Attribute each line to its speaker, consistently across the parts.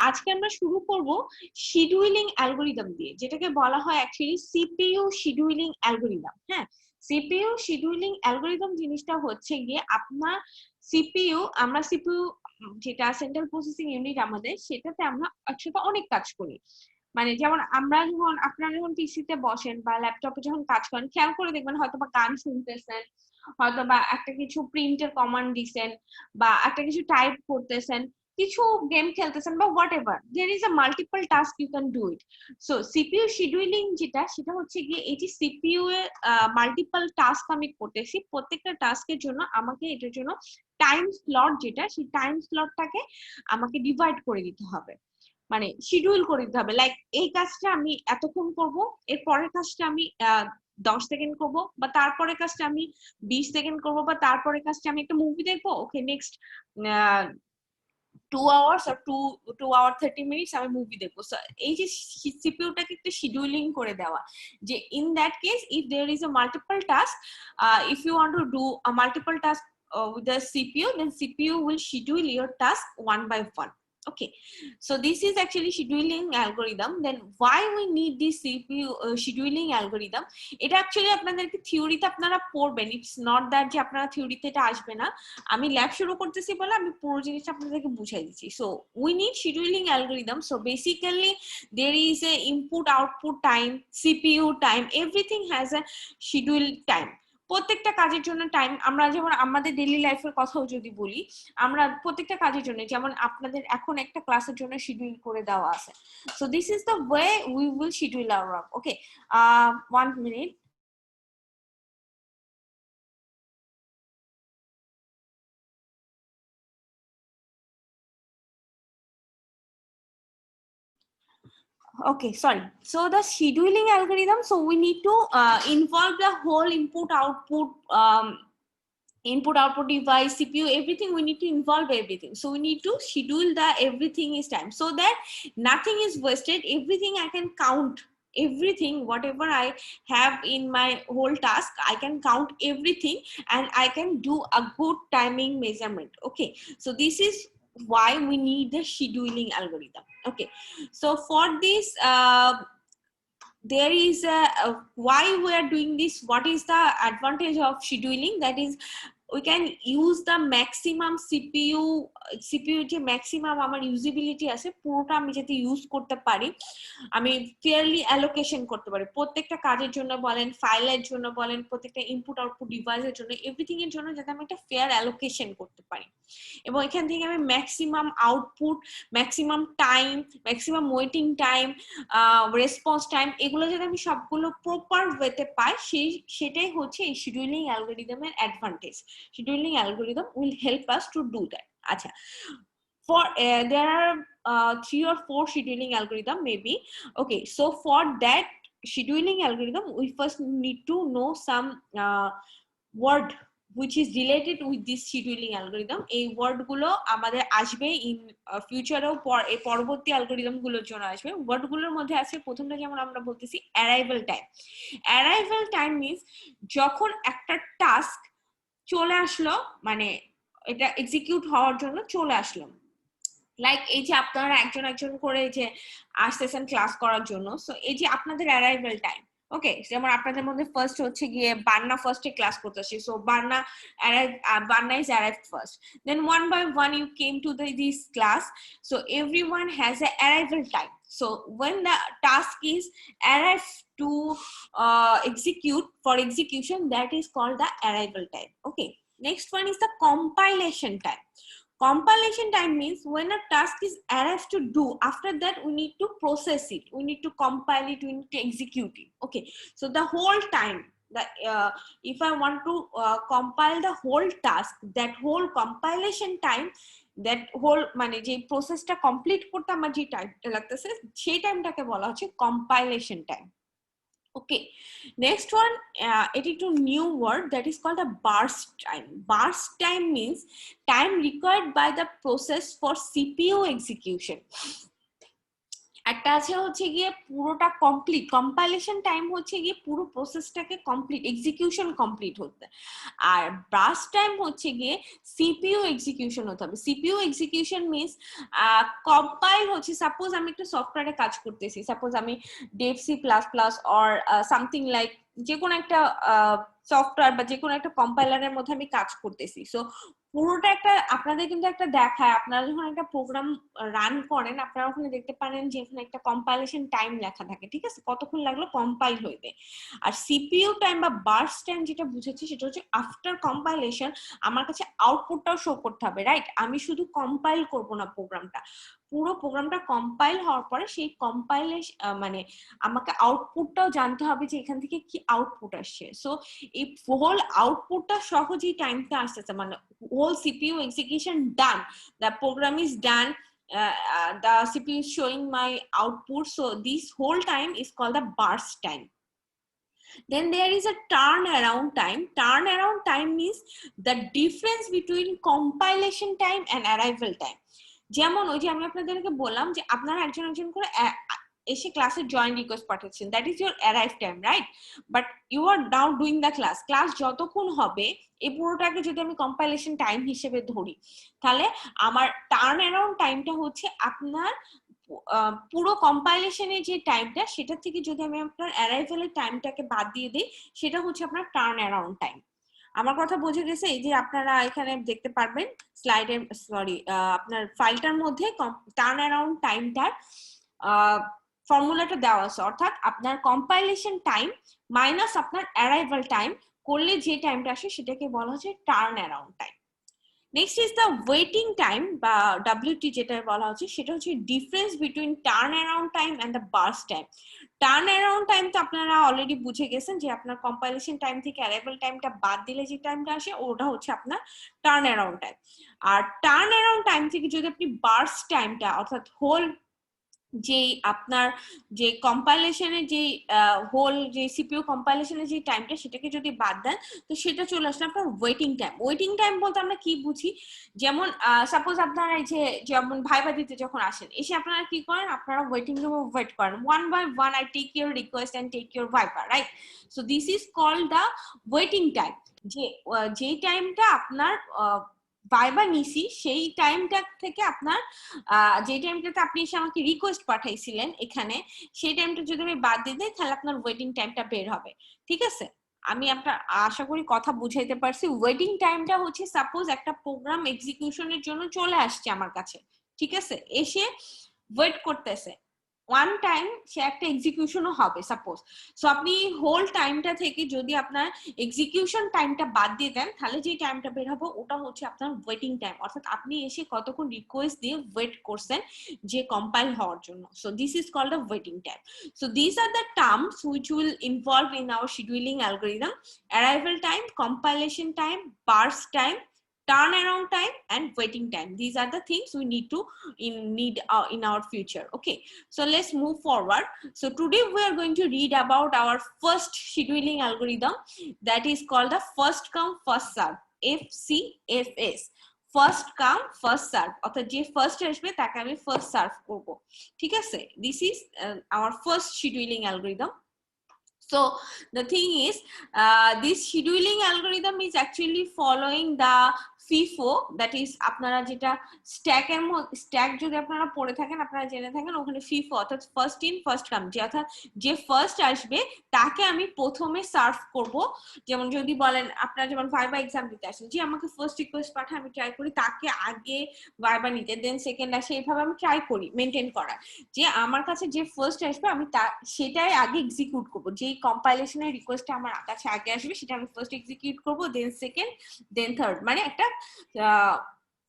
Speaker 1: আজকে আমরা শুরু করব শিডিউলিং অ্যালগরিদম দিয়ে, যেটাকে বলা হয় অ্যাকচুয়ালি সিপিইউ শিডিউলিং অ্যালগরিদম। হ্যাঁ, সিপিইউ শিডিউলিং অ্যালগরিদম জিনিসটা হচ্ছে গিয়ে আপনার সিপিইউ যেটা সেন্ট্রাল প্রসেসিং ইউনিট আমাদের, সেটাতে আমরা একসাথে অনেক কাজ করি। মানে যেমন আপনারা যখন পিসিতে বসেন বা ল্যাপটপে যখন কাজ করেন, খেয়াল করে দেখবেন হয়তো বা গান শুনতেছেন, হয়তো বা একটা কিছু প্রিন্টের কমান্ড দিছেন, বা একটা কিছু টাইপ করতেছেন, কিছু গেম খেলতেছেন, বা whatever, there is a multiple task, you can do it. So CPU scheduling সেটা হচ্ছে গিয়ে এই যে সিপিইউ এর মাল্টিপল টাস্ক আমি করতেছি, প্রত্যেকটা টাস্কের জন্য আমাকে এটার জন্য টাইম স্লট, যেটা সেই টাইম স্লটটাকে আমাকে ডিভাইড করে দিতে হবে, মানে শিডিউল করে দিতে হবে। লাইক এই কাজটা আমি এতক্ষণ করব, এর পরের কাজটা আমি 10 সেকেন্ড করব, বা তারপরের কাজটা আমি 20 সেকেন্ড করব, বা তারপরের কাজটা আমি একটা মুভি দেখবো, okay next 2 hours or 2 hour 30 minutes আমি মুভি দেখবো। এই যে সিপিইউটাকে একটা শিডিউলিং করে দেওয়া, যে in that case if there is a multiple task, if you want to do a multiple task with the CPU, then CPU will schedule your task one by one. Okay, so this is actually scheduling algorithm. Then why we need this CPU scheduling algorithm? এটা actually আপনাদেরকে থিওরিতে আপনারা পড়বেন, it's not that যে আপনারা থিওরিতে এটা আসবে না। আমি ল্যাব শুরু করতেছি বলে আমি পুরো জিনিসটা আপনাদেরকে বুঝাই দিচ্ছি। So we need scheduling algorithm. So basically there is a input output time, CPU time, everything has a schedule time. প্রত্যেকটা কাজের জন্য টাইম, আমরা যেমন আমাদের ডেইলি লাইফের কথাও যদি বলি, আমরা প্রত্যেকটা কাজের জন্য, যেমন আপনাদের এখন একটা ক্লাসের জন্য শিডিউল করে দেওয়া আছে। So this is the way we will schedule our work. Okay, 1 minute. Okay, sorry. So the scheduling algorithm, so we need to involve the whole input output device, CPU, everything. We need to involve everything. So we need to schedule the everything is time, so that nothing is wasted. Everything I can count, everything whatever I have in my whole task, I can count everything, and I can do a good timing measurement. Okay, so this is why we need the scheduling algorithm. Okay, so for this there is why we are doing this, what is the advantage of scheduling? That is, we can use the maximum CPU যে maximum আমার usability আছে, পুরোটা আমি যাতে use করতে পারি, আমি fairly allocation করতে পারি প্রত্যেকটা কাজের জন্য বলেন, ফাইলের জন্য বলেন, প্রত্যেকটা ইনপুট আউটপুট ডিভাইসের জন্য, এভরিথিং এর জন্য যাতে আমি একটা ফেয়ার অ্যালোকেশন করতে পারি, এবং এখান থেকে আমি maximum output, maximum time, maximum waiting time, response time, এগুলো যাতে আমি সবগুলো প্রপার ওয়েতে পাই, সেটাই হচ্ছে এই শিডিউলিং অ্যালগরিদমের advantage. Scheduling algorithm will help us to do that. Acha. For there are 3 or 4 scheduling algorithm maybe. Okay, so for that scheduling algorithm, we first need to know some word which is related with this scheduling algorithm. এই word গুলো আমাদের আসবে in ফিউচারেও, পরবর্তী algorithm গুলোর জন্য আসবে। Word গুলোর মধ্যে আছে প্রথমটা, যেমন আমরা বলতেছি arrival time. Arrival time means যখন একটা টাস্ক চলে আসলো, মানে এটা এক্সিকিউট হওয়ার জন্য চলে আসলো। লাইক এই যে আপনারা একজন একজন করে যে আসতেছেন ক্লাস করার জন্য, সো এই যে আপনাদের অ্যারাইভাল টাইম। ওকে, যেমন আপনাদের মধ্যে ফার্স্ট হচ্ছে গিয়ে বান্না ফার্স্টে ক্লাস করতেছি, so Banna is arrived first, then one by one you came to this class, so everyone has a arrival time. So when the task is arrived to execute for execution, that is called the arrival time. Okay, next one is the compilation time. Compilation time means when a task is arrived to do, after that we need to process it, we need to compile it, we need to execute it. Okay, so the whole time, if I want to compile the whole task, that whole compilation time, that whole মানে যে প্রসেসটা complete করতে আমার যে টাইমটা লাগতেছে, সেই টাইমটাকে বলা হচ্ছে compilation time. Okay, next one, it is a new word that is called a burst time. Burst time means time required by the process for CPU execution. একটা আছে হচ্ছে গিয়ে পুরোটা কমপ্লিট, কম্পাইলেশন টাইম হচ্ছে গিয়ে পুরো প্রসেসটাকে কমপ্লিট, এক্সিকিউশন কমপ্লিট হতে। আর burst time হচ্ছে গিয়ে সিপিইউ এক্সিকিউশন হতে হবে। সিপিইউ এক্সিকিউশন মিন্স কম্পাইল হচ্ছে, সাপোজ আমি একটা সফটওয়্যারে কাজ করতেছি, সাপোজ আমি dev C plus plus or something like যে কোনো একটা সফটওয়্যার বা যে কোনো একটা কম্পাইলারের মধ্যে আমি কাজ করতেছি। সো পুরোটা একটা আপনাদের কিন্তু একটা দেখায়, আপনারা যখন একটা প্রোগ্রাম রান করেন আপনারা ওখানে দেখতে পারেন যে এখানে একটা কম্পাইলেশন টাইম লেখা থাকে, ঠিক আছে, কতক্ষণ লাগলো কম্পাইল হইতে। আর সিপিইউ টাইম বা বার্স্ট টাইম যেটা বুঝেছি সেটা হচ্ছে আফটার কম্পাইলেশন আমার কাছে আউটপুটটাও শো করতে হবে, রাইট? আমি শুধু কম্পাইল করব না প্রোগ্রামটা, পুরো প্রোগ্রামটা কম্পাইল হওয়ার পরে সেই কম্পাইলেশন মানে আমাকে আউটপুটটাও জানতে হবে যে এখান থেকে কি আউটপুট আসছে। সো এই হোল আউটপুটটা সহ যে টাইমটা আসতেছে, মানে whole CPU execution done, the program is done, the CPU is showing my output, so this whole time is called the burst time. Then there is a turnaround time. Turnaround time means the difference between compilation time and arrival time. যেমন ওই যে আমি আপনাদেরকে বললাম যে আপনারা একজন একজন করে এসে ক্লাসে জয়েন রিকোয়েস্ট পাঠাচ্ছেন, that is your arrive time, right? But you are now doing the class, class যতক্ষণ হবে এই পুরোটাকে যদি আমি কম্পাইলেশন টাইম হিসেবে ধরি, তাহলে আমার টার্ন অ্যারাউন্ড টাইমটা হচ্ছে আপনার পুরো কম্পাইলেশনের যে টাইমটা সেটা থেকে যদি আমি আপনার অ্যারাইভালের টাইমটাকে বাদ দিয়ে দিই, সেটা হচ্ছে আপনার টার্ন অ্যারাউন্ড টাইম। আমার কথা বোঝা গেছে? এই যে আপনারা এখানে দেখতে পারবেন স্লাইডে, সরি আপনার ফাইলটার মধ্যে টার্ন অ্যারাউন্ড টাইমটার ফর্মুলাটা দেওয়া আছে, অর্থাৎ আপনার কম্পাইলেশন টাইম মাইনাস আপনার অ্যারাইভাল টাইম করলে যে টাইমটা আসে সেটাকে বলা হচ্ছে turn around time. Next is the waiting time বা WT যেটা বলা হচ্ছে, সেটা হচ্ছে difference between turn around time and the burst time. Turn around time তো আপনারা অলরেডি বুঝে গেছেন যে আপনার কম্পাইলেশন টাইম থেকে অ্যারাইভাল টাইমটা বাদ দিলে যে টাইমটা আসে ওটা হচ্ছে আপনার টার্ন অ্যারাউন্ড টাইম। আর টার্ন অ্যারাউন্ড টাইম থেকে যদি আপনি বার্স্ট টাইমটা অর্থাৎ হোল যে আপনার যে কম্পাইলেশনের যে হোল যে সিপিইউ কম্পাইলেশনের যে টাইমটা সেটাকে যদি বাদ দেন তো সেটা চলে আসলে আপনার ওয়েটিং টাইম। ওয়েটিং টাইম বলতে আমরা কি বুঝি, যেমন সাপোজ আপনারা এই যে যেমন ভাইবা দিতে যখন আসেন, এসে আপনারা কি করেন, আপনারা ওয়েটিং রুমে ওয়েট করেন, one by one I take your request and take your viva, right? So this is called the waiting time. যে যে টাইমটা আপনার ভাইবা নিছি সেই টাইমটা থেকে আপনার যে টাইমটাতে আপনি এসে আমাকে রিকোয়েস্ট পাঠাইছিলেন এখানে, সেই টাইমটা যদি আমি বাদ দিয়ে দিই তাহলে আপনার ওয়েটিং টাইমটা বের হবে, ঠিক আছে? আমি আপনার আশা করি কথা বুঝাইতে পারছি। ওয়েটিং টাইমটা হচ্ছে সাপোজ একটা প্রোগ্রাম এক্সিকিউশনের জন্য চলে আসছে আমার কাছে, ঠিক আছে, এসে ওয়েট করতেছে, ওয়ান টাইম সে একটা এক্সিকিউশনও হবে সাপোজ। সো আপনি হোল টাইমটা থেকে যদি আপনার এক্সিকিউশন টাইমটা বাদ দিয়ে দেন তাহলে যে টাইমটা বের হবে ওটা হচ্ছে আপনার ওয়েটিং টাইম, অর্থাৎ আপনি এসে কতক্ষণ রিকোয়েস্ট দিয়ে ওয়েট করছেন যে কম্পাইল হওয়ার জন্য। So this is called a waiting time. So this are the terms which will involve in our scheduling algorithm: arrival time, compilation time, burst time, turnaround time and waiting time. These are the things we need to need in our future. Okay, so let's move forward. So today we are going to read about our first scheduling algorithm, that is called the first come first serve, FCFS, first come first serve, অর্থাৎ যে first আসবে তাকে আমি first serve করব, ঠিক আছে? This is our first scheduling algorithm. So the thing is, this scheduling algorithm is actually following the FIFO, that is আপনারা যেটা স্ট্যাকের স্ট্যাক যদি আপনারা পড়ে থাকেন আপনারা জেনে থাকেন ওখানে FIFO অর্থাৎ ফার্স্ট ইন ফার্স্ট কাম, যে অর্থাৎ যে ফার্স্ট আসবে তাকে আমি প্রথমে সার্ভ করব। যেমন যদি বলেন আপনারা যেমন ভাইবা এক্সাম দিতে আসেন, যে আমাকে ফার্স্ট রিকোয়েস্ট পাঠায় আমি ট্রাই করি তাকে আগে ভাইবা নিতে, দেন সেকেন্ড আসে, এইভাবে আমি ট্রাই করি মেনটেন করার, যে আমার কাছে যে ফার্স্ট আসবে আমি সেটাই আগে এক্সিকিউট করব, যে কম্পাইলেশনের রিকোয়েস্টটা আমার কাছে আগে আসবে সেটা আমি ফার্স্ট এক্সিকিউট করব, দেন সেকেন্ড, দেন থার্ড, মানে একটা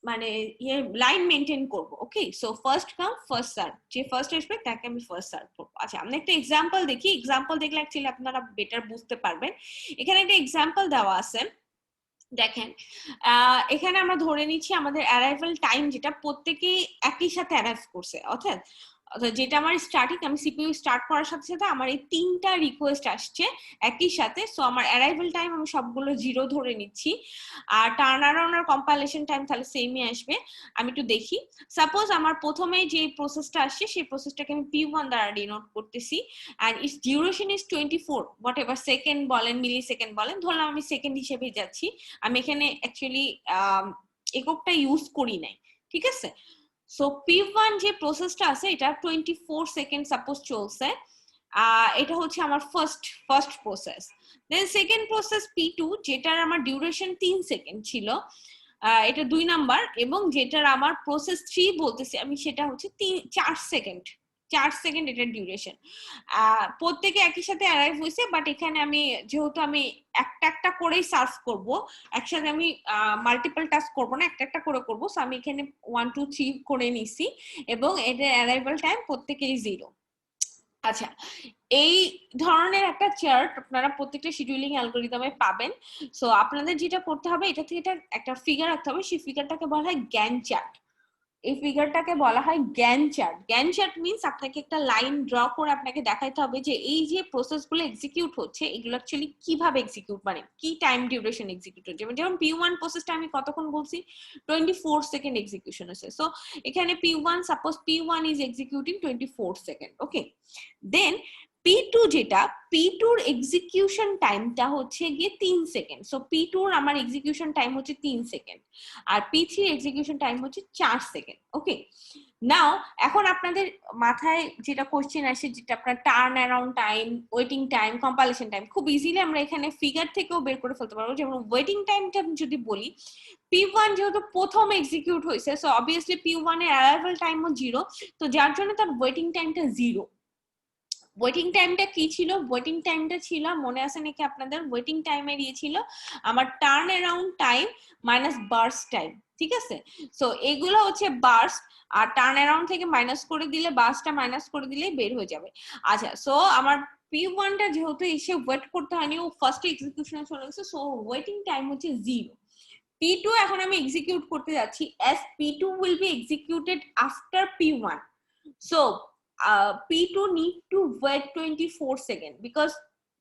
Speaker 1: মানে লাইন মেনটেন করব। Okay, so first come first serve, যে ফার্স্ট আসবে তাকে আমি ফার্স্ট সার্ভ করব। আচ্ছা, আমরা একটা এক্সাম্পল দেখি, এক্সাম্পল দেখলে অ্যাকচুয়ালি আপনারা বেটার বুঝতে পারবেন। এখানে একটা এক্সাম্পল দেওয়া আছে, দেখেন এখানে আমরা ধরে নিচ্ছি আমাদের অ্যারাইভাল টাইম যেটা প্রত্যেকেই একই সাথে অ্যারাইভ করছে, অর্থাৎ যেটা আমার স্টার্টিং, আমি সিপিইউ স্টার্ট করার সাথে সাথে আমার এই 3টা রিকোয়েস্ট আসছে একই সাথে। সো আমার অ্যারাইভাল টাইম আমি সবগুলো 0 ধরে নিচ্ছি, আর টার্ন অ্যারাউন্ড আর কম্পাইলেশন টাইম তাহলে সেমই আসবে। আমি একটু দেখি, সাপোজ আমার প্রথমে যে প্রসেসটা আসছে সেই প্রসেসটাকে আমি P1 দ্বারা ডিনোট করতেছি, and its duration is 24 whatever second বলেন মিলি সেকেন্ড বলেন, ধরলাম আমি সেকেন্ড হিসেবে যাচ্ছি। আমি এখানে অ্যাকচুয়ালি এককটা ইউজ করি নাই, ঠিক আছে। সো P1 যে প্রসেসটা আছে এটা 24 সেকেন্ড সাপোজ চলছে, এটা হচ্ছে আমার first process. Then second process P2 যেটার আমার ডিউরেশন 3 সেকেন্ড ছিল, এটা 2 নাম্বার, এবং যেটার আমার প্রসেস 3 বলতেছি আমি সেটা হচ্ছে 4 সেকেন্ড, 4 সেকেন্ড এটার ডিউরেশন। প্রত্যেকে একই সাথে অ্যারাইভ হয়েছে, বাট এখানে আমি যেহেতু আমি একটা একটা করেই সার্ভ করব, একসাথে আমি মাল্টিপল টাস্ক করব না, একটা একটা করে করব, সো আমি এখানে 1 2 3 করে নিছি, এবং এটার অ্যারাইভাল টাইম প্রত্যেকেরই 0। আচ্ছা, এই ধরনের একটা চার্ট আপনারা প্রত্যেকটা শিডিউলিং অ্যালগরিদমে পাবেন। সো আপনাদের যেটা করতে হবে, এটা থেকে একটা ফিগার রাখতে হবে, সেই ফিগারটাকে বলা হয় গ্যান চার্ট। এই ফিগারটাকে বলা হয় গ্যান চার্ট। গ্যান চার্ট মিন্স আপনাকে একটা লাইন ড্র করে আপনাকে দেখাইতে হবে যে এই যে প্রসেসগুলো এক্সিকিউট হচ্ছে এগুলো অ্যাকচুয়ালি কিভাবে এক্সিকিউট, মানে কি টাইম ডিউরেশন এক্সিকিউট হচ্ছে। যেমন P1 প্রসেসটা আমি কতক্ষণ বলছি, 24 সেকেন্ড এক্সিকিউশন হচ্ছে। সো এখানে P1 suppose P1 is executing 24 second, okay. Then P2 যেটা, P2 এর এক্সিকিউশন টাইমটা হচ্ছে গিয়ে 3 সেকেন্ড। সো P2 এর আমার এক্সিকিউশন টাইম হচ্ছে 3 সেকেন্ড, আর P3 এক্সিকিউশন টাইম হচ্ছে 4 সেকেন্ড, ওকে। নাও এখন আপনাদের মাথায় যেটা কোশ্চেন আসে, যেটা আপনার turn around time, waiting time, compilation time, খুব ইজিলি আমরা এখানে ফিগার থেকেও বের করে ফেলতে পারবো। যেমন ওয়েটিং টাইমটা যদি বলি, P1 যেহেতু প্রথম এক্সিকিউট হয়েছে, সো অবভিয়াসলি P1 এর অ্যারাইভাল টাইমও 0, তো যার জন্য তার ওয়েটিং টাইমটা 0। ওয়েটিং টাইমটা কি ছিল? ওয়েটিং টাইমটা ছিল, মনে আছে নাকি আপনাদের? ওয়েটিং টাইমে দিয়েছিল আমার turn around time minus burst time, ঠিক আছে। সো এগুলো হচ্ছে বার্স্ট, আর টার্ন অ্যারাউন্ড থেকে মাইনাস করে দিলে, বার্স্টটা মাইনাস করে দিলেই বের হয়ে যাবে। আচ্ছা, সো আমার P1 টা যেহেতু এসে ওয়েট করতে হয়নি, ও ফার্স্ট এক্সিকিউশনে চলে গেছে, সো ওয়েটিং টাইম হচ্ছে 0। P2 এখন আমি এক্সিকিউট করতে যাচ্ছি, as P2 will be executed after P1, so P2 need to wait 24 second because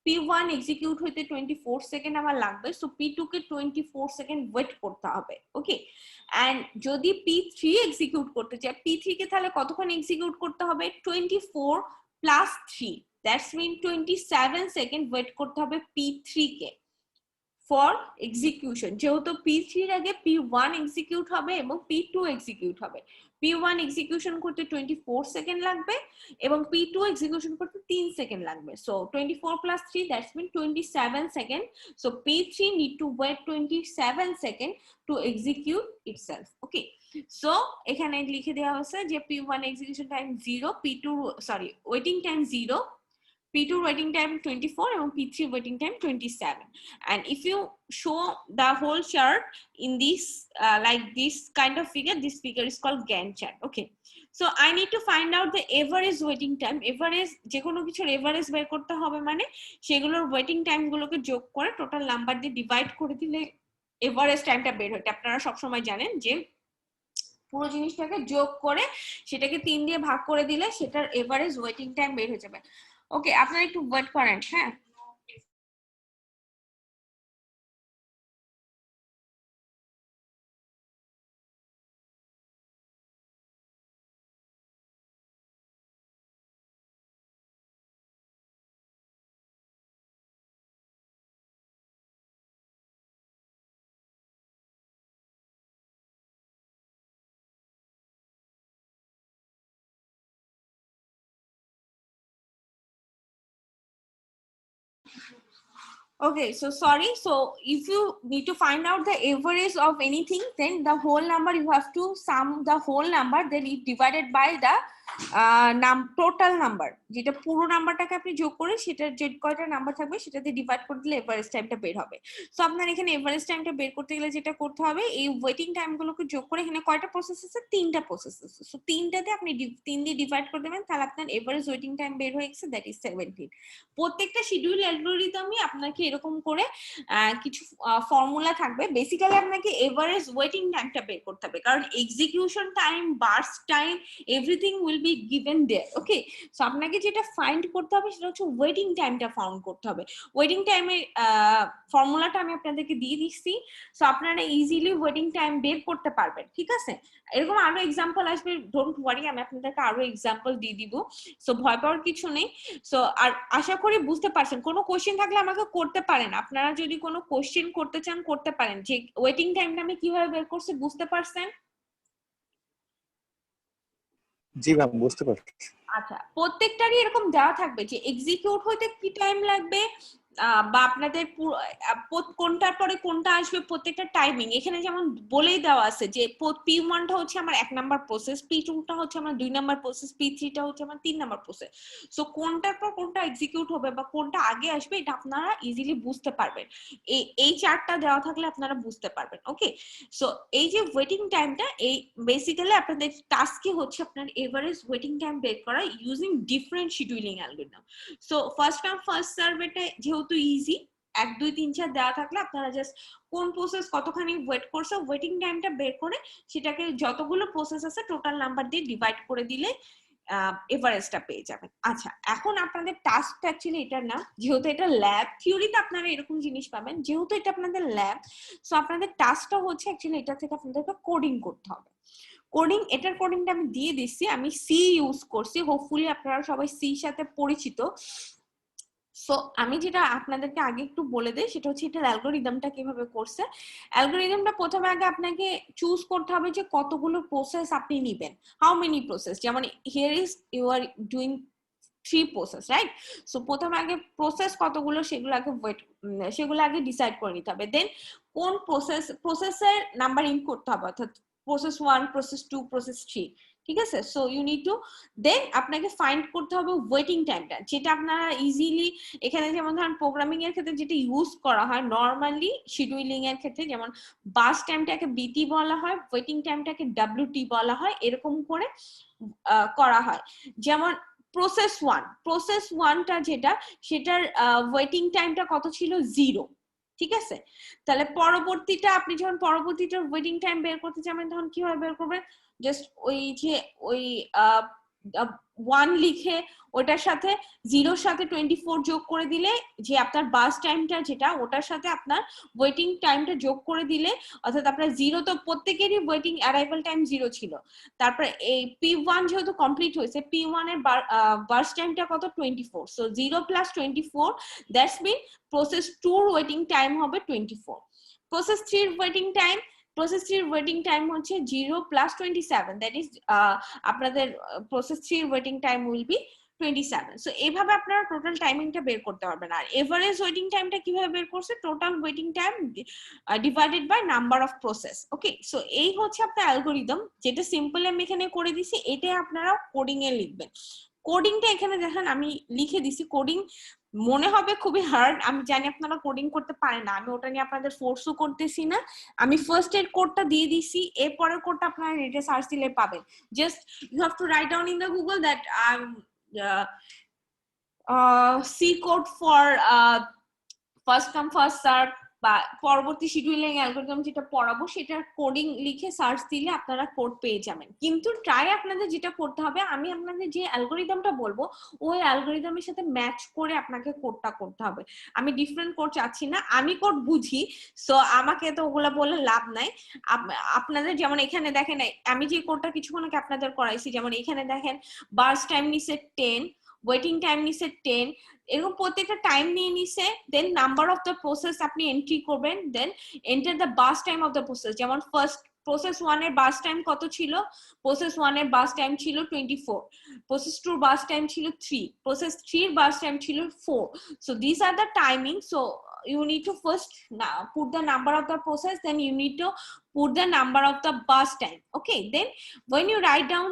Speaker 1: P1 execute হইতে 24 সেকেন্ড আমার লাগবে, সো P2 কে 24 সেকেন্ড ওয়েট করতে হবে, ওকে। এন্ড যদি P3 এক্সিকিউট করতে চাই, P3 কে তাহলে কতক্ষণ এক্সিকিউট করতে হবে? 24 plus 3, that's mean 27 second wait করতে হবে P3 কে ফর এক্সিকিউশন। যেহেতু P3 এর আগে P1 এক্সিকিউট হবে এবং P2 এক্সিকিউট হবে। P1 এক্সিকিউশন করতে 24 সেকেন্ড লাগবে এবং P2 এক্সিকিউশন করতে 3 সেকেন্ড লাগবে। So 24 plus 3, that's mean 27 second. So P3 need to wait 27 second to execute itself. Okay. So এখানে লিখে দেওয়া হয়েছে যে P1 execution time 0, P2 sorry waiting time 0, P2 waiting time 24 and P3 waiting time 27. And if you show the whole chart in this like this kind of figure, this figure is called Gantt chart. Okay, so I need to find out the average waiting time. Average যে কোনো কিছুর average বের করতে হবে, মানে সেগুলোর waiting time গুলোকে যোগ করে টোটাল নাম্বার দিয়ে ডিভাইড করে দিলে average টাইমটা বের হয়। আপনারা সবসময় জানেন যে পুরো জিনিসটাকে যোগ করে সেটাকে 3 দিয়ে ভাগ করে দিলে সেটার এভারেজ ওয়েটিং টাইম বের হয়ে যাবে। ওকে, আপনারা একটু ওয়েট করেন, হ্যাঁ। Okay, so sorry. So if you need to find out the average of anything, then the whole number you have to sum the whole number, then it divided by the total number, যেটা পুরো নাম্বারটাকে আপনি যোগ করে সেটার যে কয়টা number থাকবে সেটা দিয়ে ডিভাইড করে দিলে এভারেজ টাইমটা বের হবে। সো আপনার এখানে এভারেজ টাইমটা বের করতে গেলে যেটা করতে হবে, এই ওয়েটিং টাইমগুলোকে যোগ করে, এখানে কয়টা প্রসেস আছে? 3টা প্রসেস আছে। সো 3টাতে আপনি 3 দিয়ে ডিভাইড করে দেবেন, তাহলে আপনার এভারেজ ওয়েটিং টাইম বের হয়ে গেছে, দ্যাট ইজ 17। প্রত্যেকটা শিডিউল অ্যালগরিদমই আপনাকে এরকম করে কিছু ফর্মুলা থাকবে। বেসিক্যালি আপনাকে এভারেজ ওয়েটিং টাইমটা বের করতে হবে, কারণ execution time, burst time, everything will will be given there. Okay, so আপনাকে যেটা ফাইন্ড করতে হবে সেটা হচ্ছে ওয়েটিং টাইমটা ফাউন্ড করতে হবে। ওয়েটিং টাইমের ফর্মুলাটা আমি আপনাদেরকে দিয়ে দিচ্ছি, সো আপনারা ইজিলি ওয়েটিং টাইম বের করতে পারবেন। ঠিক আছে, এরকম আরো এক্সাম্পল আসবে, ডোন্ট ওয়ারি, আমি আপনাদেরকে আরো এক্সাম্পল দিয়ে দিব, সো ভয় পাওয়ার কিছু নেই। সো আর আশা করি বুঝতে পারছেন। কোনো কোশ্চেন থাকলে আমাকে করতে পারেন, আপনারা যদি কোনো কোশ্চেন করতে চান করতে পারেন, যে ওয়েটিং টাইমটা আমি কিভাবে বের করছি বুঝতে পারছেন?
Speaker 2: জি ম্যাম, বুঝতে পারছি।
Speaker 1: আচ্ছা, প্রত্যেকটারই এরকম দেওয়া থাকবে যে এক্সিকিউট হইতে কি টাইম লাগবে, বা আপনাদের কোনটার পরে কোনটা আসবে, প্রত্যেকটা টাইমিং এখানে যেমন বলেই দেওয়া আছে যে P1টা হচ্ছে আমার 1 নাম্বার প্রসেস, P2টা হচ্ছে আমার 2 নাম্বার প্রসেস, P3টা হচ্ছে আমার 3 নাম্বার প্রসেস। সো কোনটার পর কোনটা এক্সিকিউট হবে বা কোনটা আগে আসবে এটা আপনারা ইজিলি বুঝতে পারবেন, এই চার্টটা দেওয়া থাকলে আপনারা বুঝতে পারবেন। ওকে, সো এই যে ওয়েটিং টাইমটা, এই বেসিক্যালি আপনাদের টাস্কই হচ্ছে আপনার এভারেজ ওয়েটিং টাইম বের করা using different scheduling algorithm. So first come first serve এটা যেহেতু ইজি, 1 2 3 4 দেওয়া থাকলে আপনারা জাস্ট কোন প্রসেস কতখানি ওয়েট করছে ওয়েটিং টাইমটা বের করে সেটাকে যতগুলো প্রসেস আছে টোটাল নাম্বার দিয়ে ডিভাইড করে দিলে এভারেজটা পেয়ে যাবেন। আচ্ছা, এখন আপনাদের টাস্কটা অ্যাকচুয়ালি এটা না, যেহেতু এটা ল্যাব, থিওরিতে আপনারা এরকম জিনিস পাবেন, যেহেতু এটা আপনাদের ল্যাব, সো আপনাদের টাস্কটা হচ্ছে অ্যাকচুয়ালি এটা থেকে আপনাদেরকে কোডিং করতে হবে। কোডিং, এটার কোডিংটা আমি দিয়ে দিচ্ছি, আমি সি ইউজ করছি, হোপফুলি আপনারা সবাই সি সাথে পরিচিত। সো আমি যেটা আপনাদেরকে আগে একটু বলে দেই সেটা হচ্ছে এটার অ্যালগরিদমটা কিভাবে করছে। অ্যালগরিদমটা প্রথমে আগে আপনাকে চুজ করতে হবে যে কতগুলো প্রসেস আপনি নেবেন, হাউ মেনি প্রসেস। যেমন here is you are doing 3 process, right? So প্রথমে আগে প্রসেস কতগুলো সেগুলো আগে ডিসাইড করে নিতে হবে। দেন কোন প্রসেসের নাম্বার ইন করতে হবে, অর্থাৎ প্রসেস 1, প্রসেস 2, প্রসেস 3। ঠিক আছে, সো ইউ নিড টু দেন আপনাকে ফাইন্ড করতে হবে ওয়েটিং টাইমটা, যেটা আপনারা ইজিলি এখানে যেমন ধরেন প্রোগ্রামিং এর ক্ষেত্রে যেটা ইউজ করা হয় নরমালি শিডিউলিং এর ক্ষেত্রে, যেমন বাস টাইমটাকে বিটি বলা হয়, ওয়েটিং টাইমটাকে ডব্লিউটি বলা হয়, এরকম করে করা হয়। যেমন প্রসেস 1টা যেটা, সেটার ওয়েটিং টাইমটা কত ছিল, 0। ঠিক আছে, তাহলে পরবর্তীটা আপনি যখন পরবর্তীটার ওয়েটিং টাইম বের করতে যাবেন তখন কিভাবে বের করবেন, জাস্ট ওই 1 লিখে ওটার সাথে 0-র সাথে 24 যোগ করে দিলে, যে আপনার বাস টাইমটা যেটা ওটার সাথে আপনার ওয়েটিং টাইমটা যোগ করে দিলে, অর্থাৎ আপনার 0 তো প্রত্যেকেরই ওয়েটিং অ্যারাইভাল টাইম 0 ছিল, তারপরে এই P1 যেহেতু কমপ্লিট হয়েছে, P1 এর বাস টাইমটা কত, 24। সো 0 + 24, দ্যাটস মিন প্রসেস 2 এর ওয়েটিং টাইম হবে 24। প্রসেস 3 এর ওয়েটিং টাইম হচ্ছে 0 + 27, দ্যাট ইজ আপনাদের প্রসেস 3 এর waiting time will be 27। So এইভাবে আপনারা টোটাল টাইমিংটা বের করতে পারবেন। আর এভারেজ ওয়েটিং টাইমটা কিভাবে বের করছে, total waiting time divided by number of process. Okay, so এই হচ্ছে আপনার অ্যালগরিদম, যেটা সিম্পল আমি এখানে করে দিছি, এটা আপনারা কোডিং এ লিখবেন। কোডিংটা এখানে দেখেন আমি লিখে দিছি, কোডিং মনে হবে খুবই হার্ড, আমি জানি আপনারা কোডিং করতে পারেন না, আমি ওটা নিয়ে আপনাদের ফোর্সও করতেছি না, আমি ফার্স্ট এর কোডটা দিয়ে দিছি, এরপরের কোডটা আপনারা নেটে সার্চ দিলে পাবেন। Just you have to write down in the Google that C code for first come first serve বা পরবর্তী শিডিউলিং অ্যালগরিদম যেটা পড়াবো সেটার কোডিং লিখে সার্চ দিলে আপনারা কোড পেয়ে যাবেন। কিন্তু ট্রাই আপনাদের যেটা করতে হবে, আমি আপনাদের যে অ্যালগরিদমটা বলবো ওই অ্যালগরিদমের সাথে ম্যাচ করে আপনাকে কোডটা করতে হবে। আমি ডিফারেন্ট কোড চাচ্ছি না, আমি কোড বুঝি, সো আমাকে তো ওগুলা বলে লাভ নাই। আপনাদের যেমন এখানে দেখেন, আমি যে কোডটা কিছুক্ষণ আগে আপনাদের করাইছি, যেমন এখানে দেখেন বার্স টাইম নিছে 10, ওয়েটিং টাইম নিছে 10, এরকম প্রত্যেকটা টাইম নিয়ে নিছে। Then number of the process আপনি এন্ট্রি করবেন, then enter the burst time of the process. যেমন ফার্স্ট প্রসেস 1 এর বাস টাইম কত ছিল, প্রসেস 1 এর বাস টাইম ছিল 24, প্রসেস 2 এর বাস টাইম ছিল 3, প্রসেস 3 এর বাস টাইম ছিল 4। So this are the timing. So you need to first put the number of the process, then you need to put the number of the bus time. Okay, then when you write down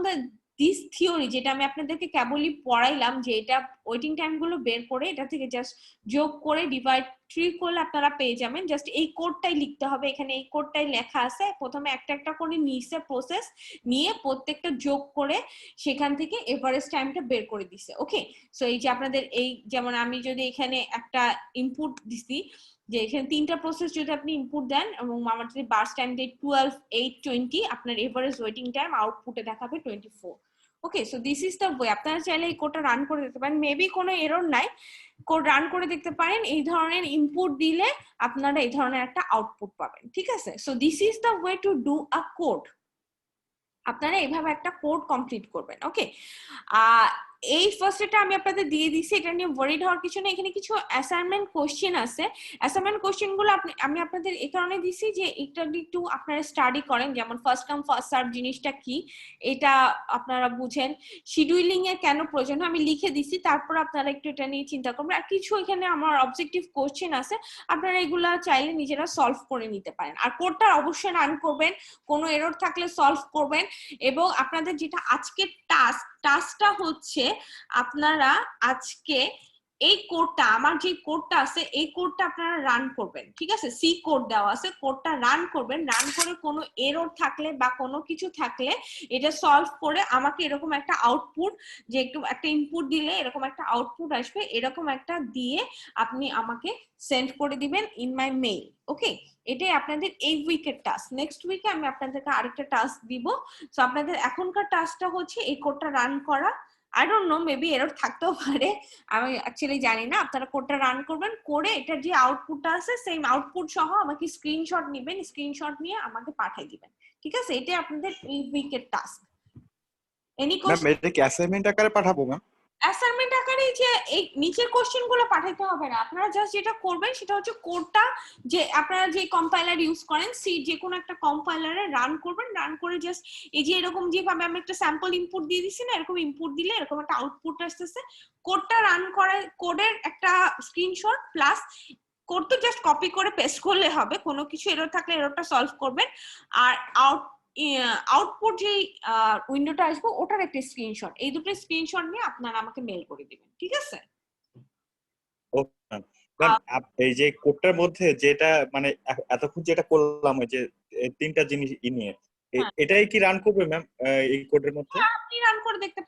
Speaker 1: this theory, যেটা আমি আপনাদেরকে কেবলই পড়াইলাম, যে এটা waiting time গুলো বের করে এটা থেকে জাস্ট যোগ করে ডিভাইড 3 করলে আপনারা পেয়ে যাবেন। জাস্ট এই কোডটাই লিখতে হবে, এখানে এই কোডটাই লেখা আছে। প্রথমে একটা একটা করে নিছে প্রসেস, নিয়ে প্রত্যেকটা যোগ করে সেখান থেকে এভারেজ টাইমটা বের করে দিছে। ওকে, সো এই যে আপনাদের এই, যেমন আমি যদি এখানে একটা ইনপুট দিছি, যে এখানে 3টা প্রসেস যদি আপনি ইনপুট দেন এবং আমার যদি বার্স টাইম দিয়ে 12, 8, 20, আপনার এভারেজ ওয়েটিং টাইম আউটপুটে দেখাবে 24। Okay, so this is the way. আপনারা চাইলে এই কোডটা রান করে দেখতে পারেন, মেবি কোনো এরর নাই, কোড রান করে দেখতে পারেন। এই ধরনের ইনপুট দিলে আপনারা এই ধরনের একটা আউটপুট পাবেন, ঠিক আছে? So this is the way to do a code. আপনারা এইভাবে একটা কোড কমপ্লিট করবেন। ওকে, এই ফার্স্ট এটা আমি আপনাদের দিয়ে দিছি, এটা নিয়ে ওয়ারিড হওয়ার কিছু নেই। এখানে কিছু অ্যাসাইনমেন্ট কোশ্চেন আছে, অ্যাসাইনমেন্ট কোশ্চেন গুলো আমি আপনাদের এই কারণে দিছি যে এটা একটু আপনারা স্টাডি করেন, যেমন ফার্স্ট কাম ফার্স্ট সার্ভ জিনিসটা কি এটা আপনারা বুঝেন, শিডিউলিং এর কেন প্রয়োজন আমি লিখে দিছি, তারপর আপনারা একটু এটা নিয়ে চিন্তা করবেন। আর কিছু এখানে আমার অবজেক্টিভ কোশ্চেন আছে, আপনারা এগুলা চাইলে নিজেরা সলভ করে নিতে পারেন। আর কোডটা অবশ্যই রান করবেন, কোনো এরর থাকলে সলভ করবেন। এবং আপনাদের যেটা আজকের টাস্কটা হচ্ছে, আপনারা আজকে এই কোডটা, আমার যে কোডটা আছে এই কোডটা আপনারা রান করবেন, ঠিক আছে? সি কোড দেওয়া আছে, কোডটা রান করবেন। রান করে কোনো এরর থাকলে বা কোনো কিছু থাকলে এটা সলভ করে আমাকে এরকম একটা আউটপুট, যে একটু একটা ইনপুট দিলে এরকম একটা আউটপুট আসবে, এরকম একটা দিয়ে আপনি আমাকে সেন্ড করে দিবেন ইন মাই মেইল। ওকে, এটাই আপনাদের এই উইকের টাস্ক। নেক্সট উইকে আমি আপনাদেরকে আরেকটা টাস্ক দিব। সো আপনাদের এখনকার টাস্কটা হচ্ছে এই কোডটা রান করা। I don't know, maybe error থাকতেও পারে, আমি অ্যাকচুয়ালি জানি না। আপনারা কোডটা রান করবেন, করে এটার যে আউটপুটটা আছে সেম আউটপুট সহ আমাকে স্ক্রিনশট নেবেন, স্ক্রিনশট নিয়ে আমাকে পাঠিয়ে দিবেন, ঠিক আছে? এটাই আপনাদের এই উইকের টাস্ক। Any
Speaker 2: ma'am
Speaker 1: question?
Speaker 2: এটা কি অ্যাসাইনমেন্ট আকারে পাঠাবো ম্যাম?
Speaker 1: অ্যাসাইনমেন্ট আকারে যে এই নিচের কোশ্চেন গুলো পাঠাইতে হবে না, আপনারা জাস্ট যেটা করবেন সেটা হচ্ছে কোডটা, যে আপনারা যে কম্পাইলার ইউজ করেন সি যে কোনো একটা কম্পাইলারে রান করবেন। রান করে জাস্ট এই যে এরকম যেভাবে আমি একটা স্যাম্পল ইনপুট দিয়ে দিছি না, এরকম ইনপুট দিলে এরকম একটা আউটপুট আসতেছে। কোডটা রান করে কোডের একটা স্ক্রিনশট প্লাস কোড তো জাস্ট কপি করে পেস্ট করলে হবে, কোনো কিছু এরর থাকলে এররটা সলভ করবেন। আর আউটপুট যে উইন্ডোটা আসবে ওটার একটা স্ক্রিনশট, এই দুটো স্ক্রিনশট নিয়ে আপনারা আমাকে মেল করে দিবেন, ঠিক আছে?
Speaker 2: Okay ma'am. ম্যাম এই যে কোডটার মধ্যে যেটা মানে এতক্ষণ যেটা করলাম, ওই যে তিনটা জিনিস নিয়ে এটাই কি রান করবে ম্যাম এই কোডের মধ্যে?
Speaker 1: আপনি রান করে দেখতে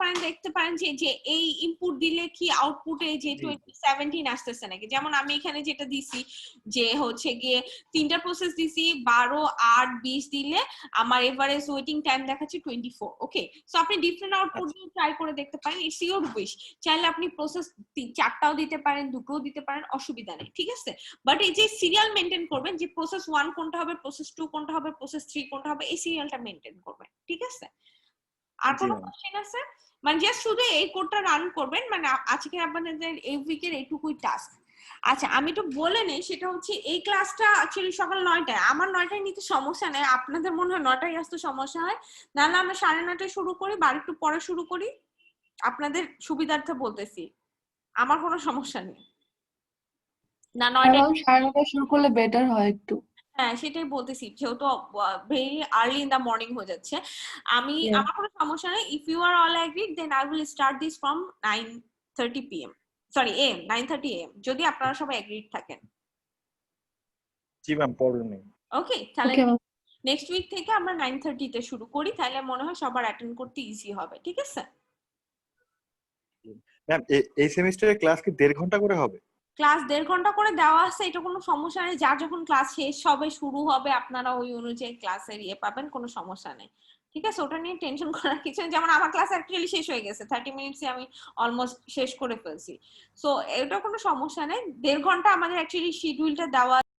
Speaker 1: পারেন যে যে এই ইনপুট দিলে কি আউটপুটে যে 2017 আসতেছে নাকি। যেমন আমি এখানে যেটা দিছি যে হচ্ছে গিয়ে তিনটা প্রসেস দিছি, 12, 8, 20 দিলে আমার এভারেজ ওয়েটিং টাইম দেখাচ্ছে 24। ওকে, সো আপনি ডিফারেন্ট আউটপুট দিয়ে ট্রাই করে দেখতে পারেন, ইটস ইওর উইশ। চাইলে আপনি প্রসেস 4টাও দিতে পারেন, 2টোও দিতে পারেন, অসুবিধা নেই, ঠিক আছে? বাট এই যে সিরিয়াল মেনটেন করবেন, যে প্রসেস 1 কোনটা হবে, প্রসেস 2 কোনটা হবে, প্রসেস 3 কোনটা হবে, এই সিরিয়ালটা মেনটেন করবেন, ঠিক আছে? আর
Speaker 2: জি
Speaker 1: কোনো
Speaker 2: ম্যাম।
Speaker 1: কোশ্চেন আছে? মানে জাস্ট শুধু এই কোডটা রান করবেন, মানে আজকে আপনাদের এই উইকের এইটুকুই টাস্ক। আচ্ছা, আমি একটু বলে নেই, সেটা হচ্ছে এই ক্লাসটা অ্যাকচুয়ালি সকাল 9টায়, আমার 9টায় নিতে সমস্যা নেই, আপনাদের মনে হয় 9টায় আসতে সমস্যা হয়, নাহলে আমরা 9:30টায় শুরু করি বা একটু পরে শুরু করি, আপনাদের সুবিধার্থে বলতেছি, আমার কোনো সমস্যা নেই। না 9টায়?
Speaker 3: 9:30 শুরু করলে বেটার হয় একটু।
Speaker 1: হ্যাঁ, সেটাই বলতেছি, যেহেতু very early in the morning হয়ে যাচ্ছে। আমার কোনো সমস্যা নেই। If you are all agreed then I will start this from 9:30 PM, sorry AM, 9:30 AM, যদি আপনারা সবাই এগ্রিড থাকেন।
Speaker 2: জি ম্যাম, প্রবলেম নেই।
Speaker 1: ওকে, তাহলে
Speaker 3: ওকে ম্যাম।
Speaker 1: নেক্সট উইক থেকে আমরা 9:30 তে শুরু করি, তাহলে মনে হয় সবার অ্যাটেন্ড করতে ইজি হবে, ঠিক আছে?
Speaker 2: ম্যাম এই সেমিস্টারের ক্লাস কি 1.5 ঘন্টা করে হবে?
Speaker 1: ক্লাস 1.5 ঘন্টা করে দেওয়া আছে, এটা কোনো সমস্যা নেই। যার যখন ক্লাস শেষ হবে, শুরু হবে, আপনারা ওই অনুযায়ী ক্লাসের পাবেন, কোনো সমস্যা নেই, ঠিক আছে? ওটা নিয়ে টেনশন করার কিছু নেই। যেমন আমার ক্লাস অ্যাকচুয়ালি শেষ হয়ে গেছে, 30 মিনিটসে আমি অলমোস্ট শেষ করে ফেলছি। সো এটা কোনো সমস্যা নেই। 1.5 ঘন্টা আমাদের অ্যাকচুয়ালি শিডিউলটা দেওয়া